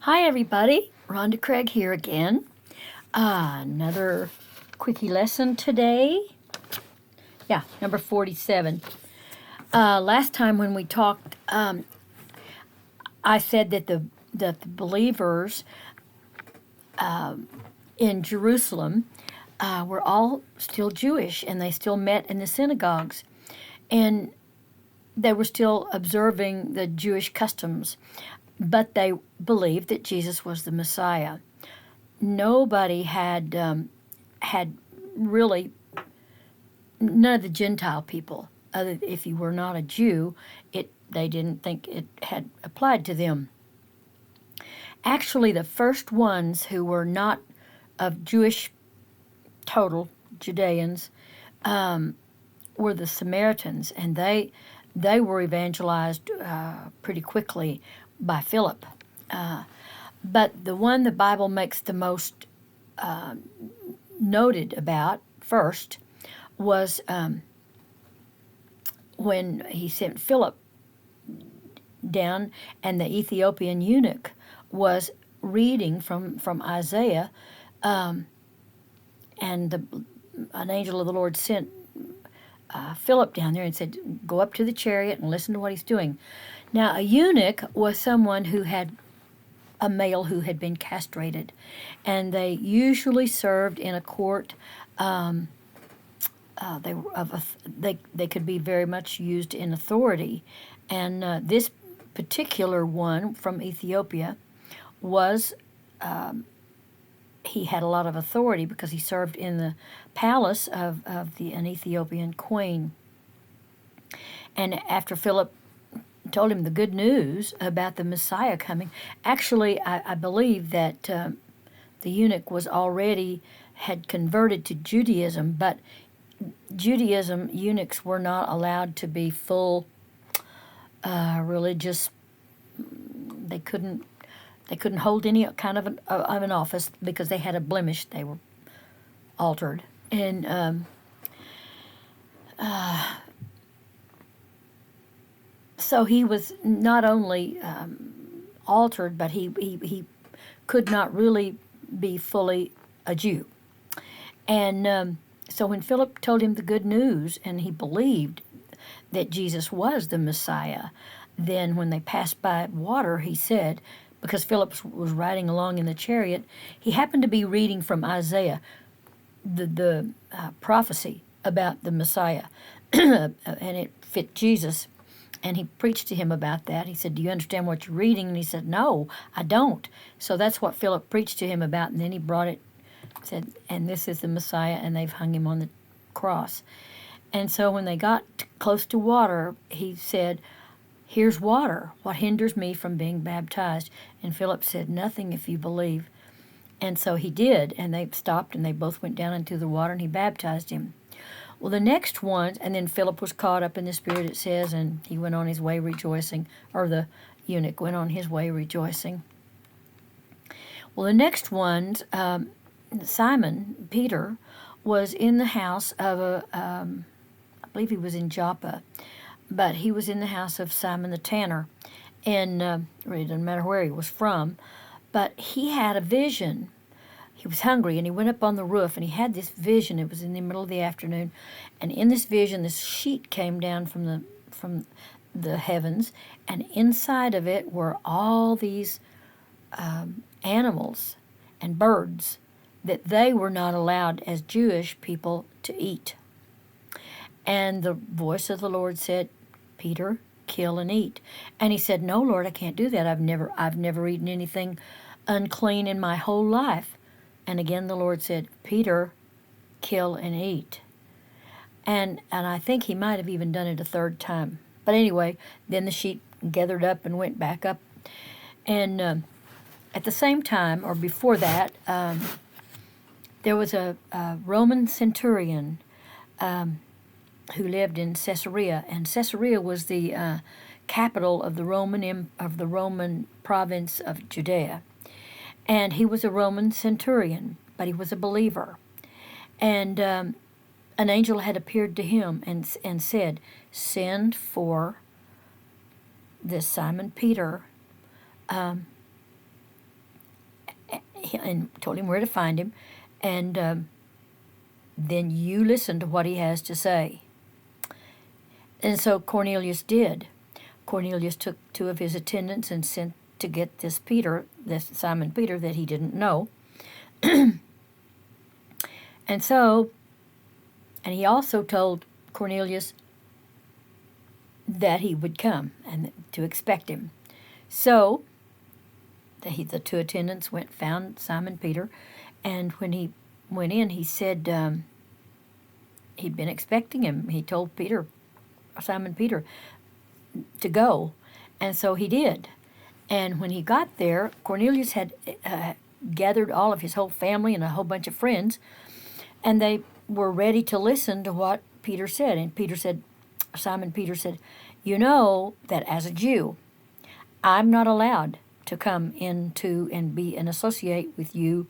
Hi everybody, Rhonda Craig here again. Another quickie lesson today. Yeah, number 47. Last time when we talked, I said that the believers in Jerusalem were all still Jewish, and they still met in the synagogues, and they were still observing the Jewish customs, but they believed that Jesus was the Messiah. Nobody had really, none of the Gentile people, other if you were not a Jew, they didn't think it had applied to them. Actually, the first ones who were not of Jewish total Judeans were the Samaritans, and they were evangelized pretty quickly by Philip. But the one the Bible makes the most noted about first was when he sent Philip down, and the Ethiopian eunuch was reading from Isaiah, and an angel of the Lord sent Philip down there and said, "Go up to the chariot and listen to what he's doing." Now, a eunuch was someone who had a male who had been castrated, and they usually served in a court. They could be very much used in authority, and this particular one from Ethiopia was he had a lot of authority because he served in the palace of an Ethiopian queen. And after Philip told him the good news about the Messiah coming, actually, I believe that the eunuch had converted to Judaism, but Judaism eunuchs were not allowed to be full religious. They couldn't hold any kind of an office because they had a blemish. They were altered, and so he was not only altered, but he could not really be fully a Jew. And so when Philip told him the good news, and he believed that Jesus was the Messiah, then when they passed by water, he said, because Philip was riding along in the chariot, he happened to be reading from Isaiah, the prophecy about the Messiah, and it fit Jesus. And he preached to him about that. He said, "Do you understand what you're reading?" And he said, "No, I don't." So that's what Philip preached to him about, and then he brought it, said, "And this is the Messiah, and they've hung him on the cross." And so when they got close to water, he said, "Here's water. What hinders me from being baptized?" And Philip said, "Nothing, if you believe." And so he did, and they stopped, and they both went down into the water, and he baptized him. Well, the next one, and then Philip was caught up in the Spirit, it says, and he went on his way rejoicing, or the eunuch went on his way rejoicing. Well, the next ones, Simon, Peter, was in the house of I believe he was in Joppa, but he was in the house of Simon the tanner, and it doesn't matter where he was from, but he had a vision. He was hungry, and he went up on the roof, and he had this vision. It was in the middle of the afternoon, and in this vision, this sheet came down from the heavens, and inside of it were all these animals and birds that they were not allowed as Jewish people to eat. And the voice of the Lord said, "Peter, kill and eat." And he said, "No, Lord, I can't do that. I've never eaten anything unclean in my whole life." And again the Lord said, "Peter, kill and eat." And I think he might have even done it a third time. But anyway, then the sheep gathered up and went back up. And at the same time, or before that, there was a Roman centurion who lived in Caesarea, and Caesarea was the capital of the Roman province of Judea. And he was a Roman centurion, but he was a believer. And an angel had appeared to him and said, "Send for this Simon Peter and told him where to find him, and then you listen to what he has to say. And so Cornelius did. Cornelius took 2 of his attendants and sent to get this Simon Peter that he didn't know. And he also told Cornelius that he would come and to expect him. So the 2 attendants found Simon Peter, and when he went in, he said he'd been expecting him. He told Simon Peter, to go, and so he did. And when he got there, Cornelius had gathered all of his whole family and a whole bunch of friends, and they were ready to listen to what Peter said. And Simon Peter said, you know that as a Jew, I'm not allowed to come into and be and associate with you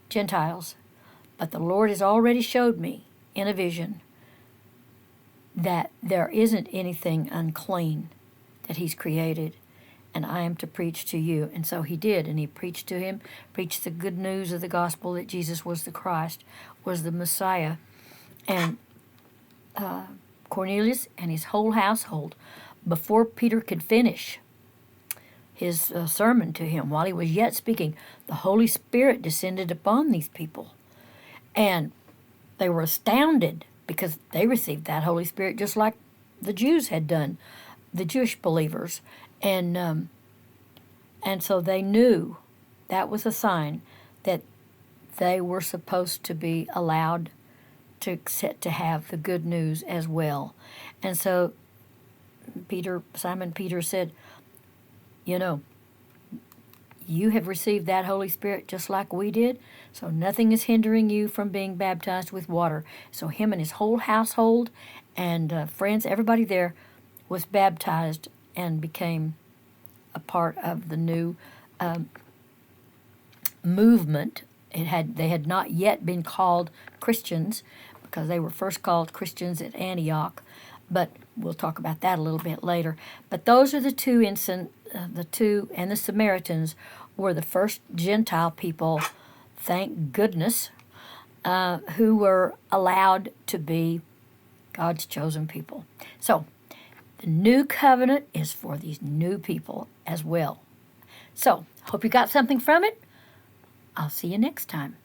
Gentiles. But the Lord has already showed me in a vision that there isn't anything unclean that he's created, and I am to preach to you. And so he did, and he preached to him, preached the good news of the gospel that Jesus was the Christ, was the Messiah. And Cornelius and his whole household, before Peter could finish his sermon to him, while he was yet speaking, the Holy Spirit descended upon these people. And they were astounded because they received that Holy Spirit just like the Jews had done, the Jewish believers. And so they knew that was a sign that they were supposed to be allowed to have the good news as well. And so Simon Peter said, you know, you have received that Holy Spirit just like we did, so nothing is hindering you from being baptized with water. So him and his whole household and friends, everybody there was baptized and became a part of the new movement. They had not yet been called Christians because they were first called Christians at Antioch, but we'll talk about that a little bit later. But those are the 2 the 2 and the Samaritans were the first Gentile people, thank goodness, who were allowed to be God's chosen people. So the new covenant is for these new people as well. So hope you got something from it. I'll see you next time.